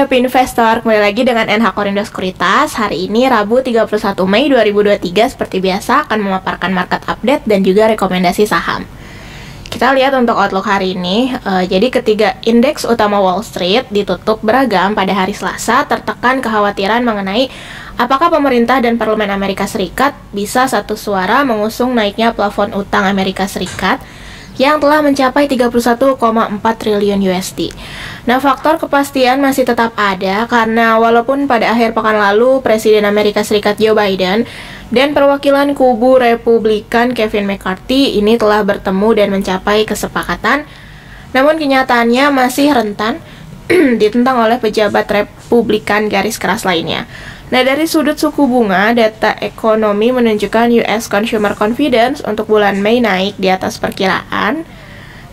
Happy Investor, kembali lagi dengan NH Korindo Sekuritas. Hari ini Rabu 31 Mei 2023, seperti biasa akan memaparkan market update dan juga rekomendasi saham. Kita lihat untuk outlook hari ini. Jadi ketiga indeks utama Wall Street ditutup beragam pada hari Selasa, tertekan kekhawatiran mengenai apakah pemerintah dan Parlemen Amerika Serikat bisa satu suara mengusung naiknya plafon utang Amerika Serikat yang telah mencapai 31,4 triliun USD. Nah, faktor kepastian masih tetap ada karena walaupun pada akhir pekan lalu Presiden Amerika Serikat Joe Biden dan perwakilan kubu Republikan Kevin McCarthy ini telah bertemu dan mencapai kesepakatan, namun kenyataannya masih rentan ditentang oleh pejabat Republikan garis keras lainnya. Nah, dari sudut suku bunga, data ekonomi menunjukkan US Consumer Confidence untuk bulan Mei naik di atas perkiraan.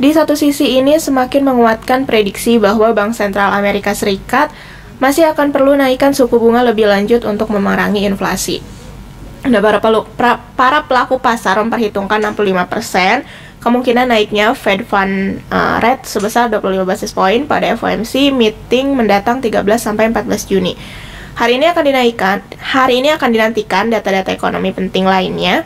Di satu sisi ini semakin menguatkan prediksi bahwa Bank Sentral Amerika Serikat masih akan perlu naikkan suku bunga lebih lanjut untuk memerangi inflasi. Nah, para pelaku pasar memperhitungkan 65% kemungkinan naiknya Fed Fund Rate sebesar 25 basis point pada FOMC meeting mendatang 13-14 Juni. Hari ini akan dinantikan data-data ekonomi penting lainnya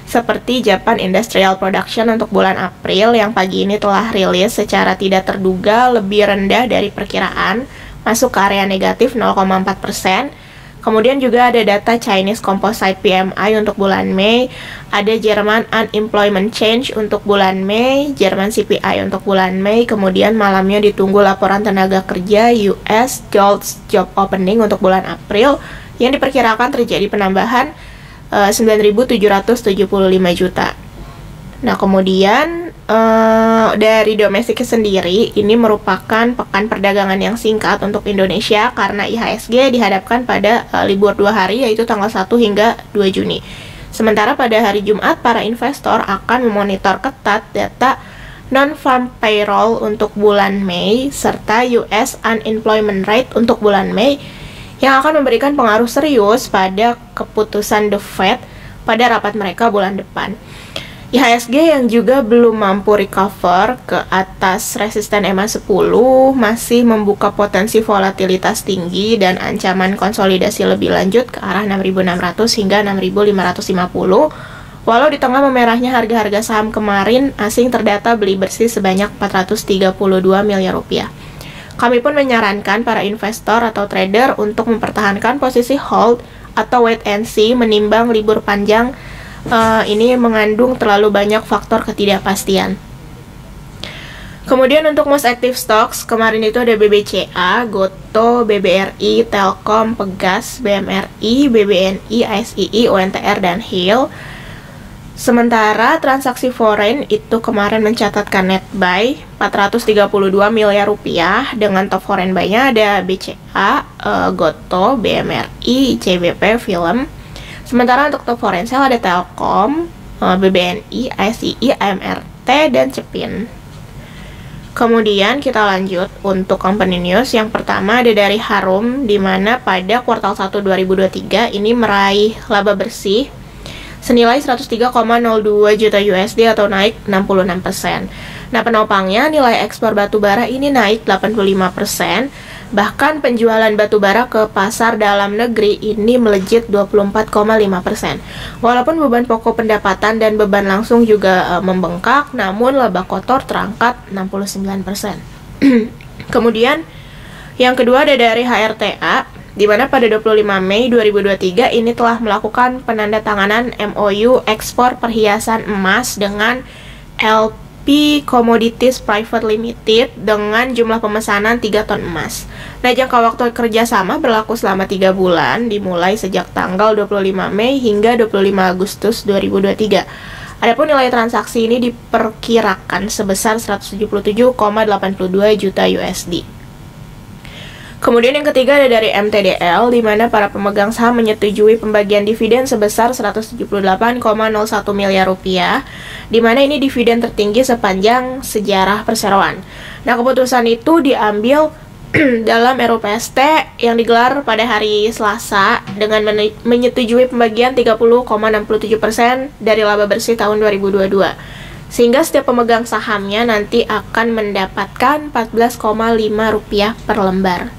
seperti Japan Industrial Production untuk bulan April yang pagi ini telah rilis secara tidak terduga lebih rendah dari perkiraan, masuk ke area negatif 0,4%. Kemudian juga ada data Chinese Composite PMI untuk bulan Mei, ada Jerman Unemployment Change untuk bulan Mei, Jerman CPI untuk bulan Mei, kemudian malamnya ditunggu laporan tenaga kerja US JOLTS Job Opening untuk bulan April yang diperkirakan terjadi penambahan 9.775 juta. Nah, kemudian dari domestik sendiri, ini merupakan pekan perdagangan yang singkat untuk Indonesia karena IHSG dihadapkan pada libur 2 hari, yaitu tanggal 1 hingga 2 Juni. Sementara pada hari Jumat, para investor akan memonitor ketat data non-farm payroll untuk bulan Mei, serta US Unemployment Rate untuk bulan Mei, yang akan memberikan pengaruh serius pada keputusan The Fed pada rapat mereka bulan depan. IHSG yang juga belum mampu recover ke atas resisten EMA 10 masih membuka potensi volatilitas tinggi dan ancaman konsolidasi lebih lanjut ke arah 6.600 hingga 6.550. Walau di tengah memerahnya harga-harga saham kemarin, asing terdata beli bersih sebanyak 432 miliar rupiah. Kami pun menyarankan para investor atau trader untuk mempertahankan posisi hold atau wait and see menimbang libur panjang. Ini mengandung terlalu banyak faktor ketidakpastian. Kemudian untuk most active stocks, kemarin itu ada BBCA, Goto, BBRI, Telkom, Pegas, BMRI, BBNI, ASII, UNTR, dan HIL. Sementara transaksi foreign itu kemarin mencatatkan net buy 432 miliar rupiah, dengan top foreign buy-nya ada BCA, Goto, BMRI, CBP, Film. Sementara untuk top foreign sell ada Telkom, BBNI, ASII, AMRT, dan Cepin. Kemudian kita lanjut untuk company news. Yang pertama ada dari Harum, di mana pada kuartal 1 2023 ini meraih laba bersih senilai 103,02 juta USD atau naik 66%. Nah, penopangnya nilai ekspor batubara ini naik 85%. Bahkan penjualan batubara ke pasar dalam negeri ini melejit 24,5%. Walaupun beban pokok pendapatan dan beban langsung juga membengkak, namun laba kotor terangkat 69%. Kemudian yang kedua ada dari HRTA, di mana pada 25 Mei 2023 ini telah melakukan penandatanganan MOU ekspor perhiasan emas dengan LP Commodities Private Limited dengan jumlah pemesanan 3 ton emas. Nah, jangka waktu kerjasama berlaku selama 3 bulan, dimulai sejak tanggal 25 Mei hingga 25 Agustus 2023. Adapun nilai transaksi ini diperkirakan sebesar 177,82 juta USD. Kemudian yang ketiga ada dari MTDL, di mana para pemegang saham menyetujui pembagian dividen sebesar 178,01 miliar rupiah, di mana ini dividen tertinggi sepanjang sejarah perseroan. Nah, keputusan itu diambil dalam RUPST yang digelar pada hari Selasa dengan menyetujui pembagian 30,67% dari laba bersih tahun 2022. Sehingga setiap pemegang sahamnya nanti akan mendapatkan Rp14,5 per lembar.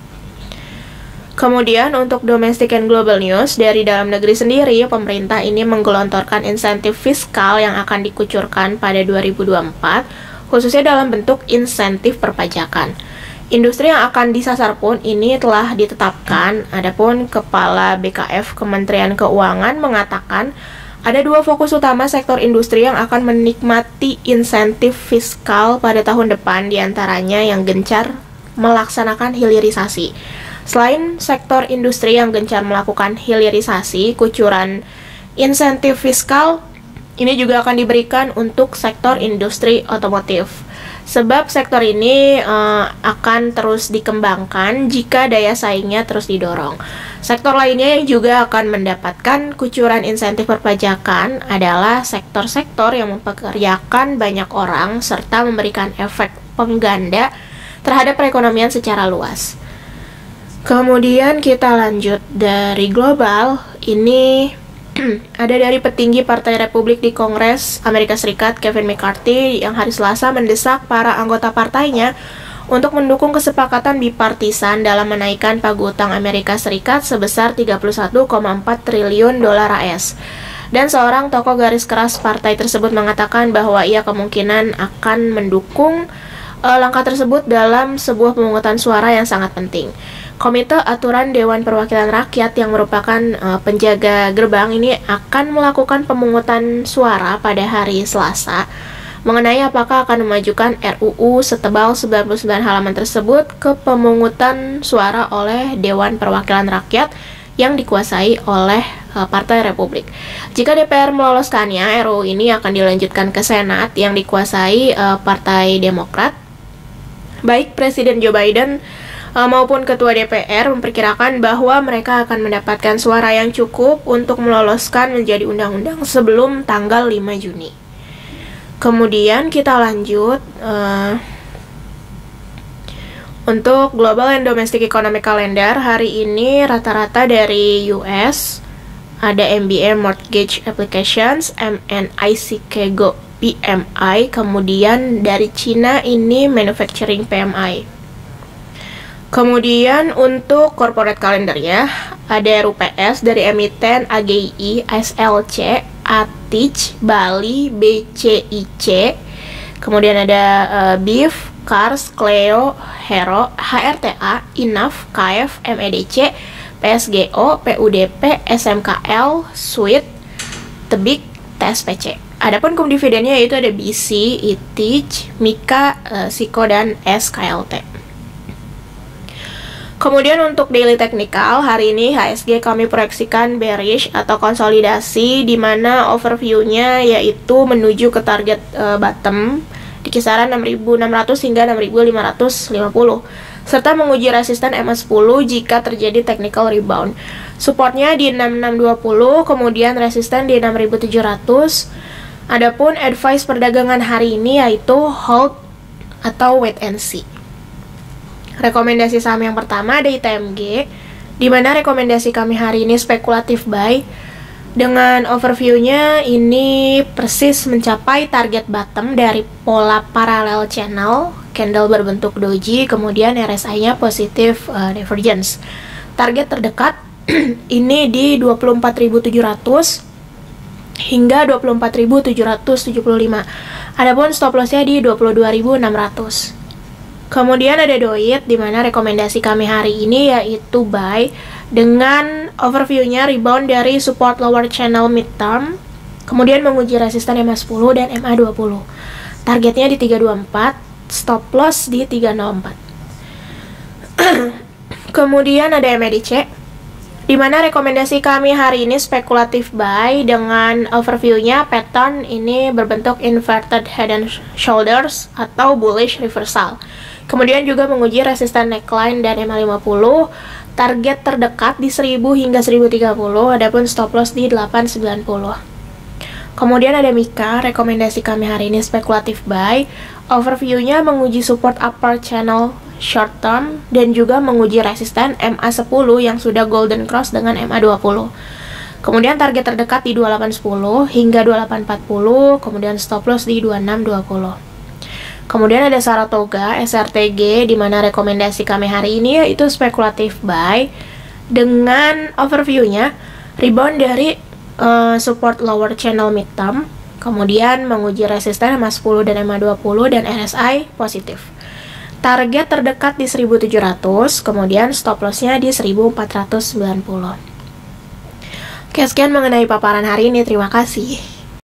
Kemudian untuk domestic and global news, dari dalam negeri sendiri, pemerintah ini menggelontorkan insentif fiskal yang akan dikucurkan pada 2024, khususnya dalam bentuk insentif perpajakan. Industri yang akan disasar pun ini telah ditetapkan. Adapun Kepala BKF Kementerian Keuangan mengatakan ada dua fokus utama sektor industri yang akan menikmati insentif fiskal pada tahun depan, diantaranya yang gencar melaksanakan hilirisasi. Selain sektor industri yang gencar melakukan hilirisasi, kucuran insentif fiskal ini juga akan diberikan untuk sektor industri otomotif. Sebab sektor ini akan terus dikembangkan jika daya saingnya terus didorong. Sektor lainnya yang juga akan mendapatkan kucuran insentif perpajakan adalah sektor-sektor yang mempekerjakan banyak orang serta memberikan efek pengganda terhadap perekonomian secara luas. Kemudian kita lanjut dari global, ini ada dari petinggi Partai Republik di Kongres Amerika Serikat, Kevin McCarthy, yang hari Selasa mendesak para anggota partainya untuk mendukung kesepakatan bipartisan dalam menaikkan pagu utang Amerika Serikat sebesar 31,4 triliun dolar AS. Dan seorang tokoh garis keras partai tersebut mengatakan bahwa ia kemungkinan akan mendukung langkah tersebut dalam sebuah pemungutan suara yang sangat penting. Komite Aturan Dewan Perwakilan Rakyat yang merupakan penjaga gerbang ini akan melakukan pemungutan suara pada hari Selasa mengenai apakah akan memajukan RUU setebal 99 halaman tersebut ke pemungutan suara oleh Dewan Perwakilan Rakyat yang dikuasai oleh Partai Republik. Jika DPR meloloskannya, RUU ini akan dilanjutkan ke Senat yang dikuasai Partai Demokrat. Baik Presiden Joe Biden maupun Ketua DPR memperkirakan bahwa mereka akan mendapatkan suara yang cukup untuk meloloskan menjadi undang-undang sebelum tanggal 5 Juni. Kemudian kita lanjut untuk Global and Domestic Economic Calendar. Hari ini rata-rata dari US ada MBA Mortgage Applications, MNIC Go PMI, kemudian dari Cina ini Manufacturing PMI. Kemudian untuk corporate calendar ya, ada RUPS dari emiten AGI, SLC, ATIC, Bali, BCIC. Kemudian ada BIF, Kars, Cleo, Hero, HRTA, INAF, KF, MEDC, PSGO, PUDP, SMKL, Suite, Tebik, TSPC. Adapun kum dividennya yaitu ada BC, ITIC, Mika, Siko, dan SKLT. Kemudian untuk daily technical, hari ini HSG kami proyeksikan bearish atau konsolidasi, di mana overview-nya yaitu menuju ke target bottom di kisaran 6.600 hingga 6.550, serta menguji resisten MA10 jika terjadi technical rebound. Supportnya di 6620, kemudian resisten di 6700. Adapun advice perdagangan hari ini yaitu hold atau wait and see. Rekomendasi saham yang pertama ada ITMG, di mana rekomendasi kami hari ini spekulatif buy. Dengan overview-nya ini persis mencapai target bottom dari pola parallel channel, candle berbentuk doji, kemudian RSI-nya positif divergence. Target terdekat ini di 24.700 hingga 24.775. Adapun stop loss-nya di 22.600. Kemudian ada DOIT, di mana rekomendasi kami hari ini yaitu buy dengan overview-nya rebound dari support lower channel midterm, kemudian menguji resisten MA10 dan MA20. Targetnya di 324, stop loss di 304. Kemudian ada MEDC, di mana rekomendasi kami hari ini spekulatif buy dengan overview-nya pattern ini berbentuk inverted head and shoulders atau bullish reversal. Kemudian juga menguji resisten neckline dan MA50, target terdekat di 1000 hingga 1030, adapun stop loss di 890. Kemudian ada Mika, rekomendasi kami hari ini spekulatif buy, overview-nya menguji support upper channel short term dan juga menguji resisten MA10 yang sudah golden cross dengan MA20. Kemudian target terdekat di 2810 hingga 2840, kemudian stop loss di 2620. Kemudian ada Saratoga, SRTG, di mana rekomendasi kami hari ini yaitu spekulatif buy dengan overview-nya, rebound dari support lower channel midterm, kemudian menguji resisten MA10 dan MA20 dan RSI positif. Target terdekat di 1700, kemudian stop loss-nya di 1490. Oke, sekian mengenai paparan hari ini. Terima kasih.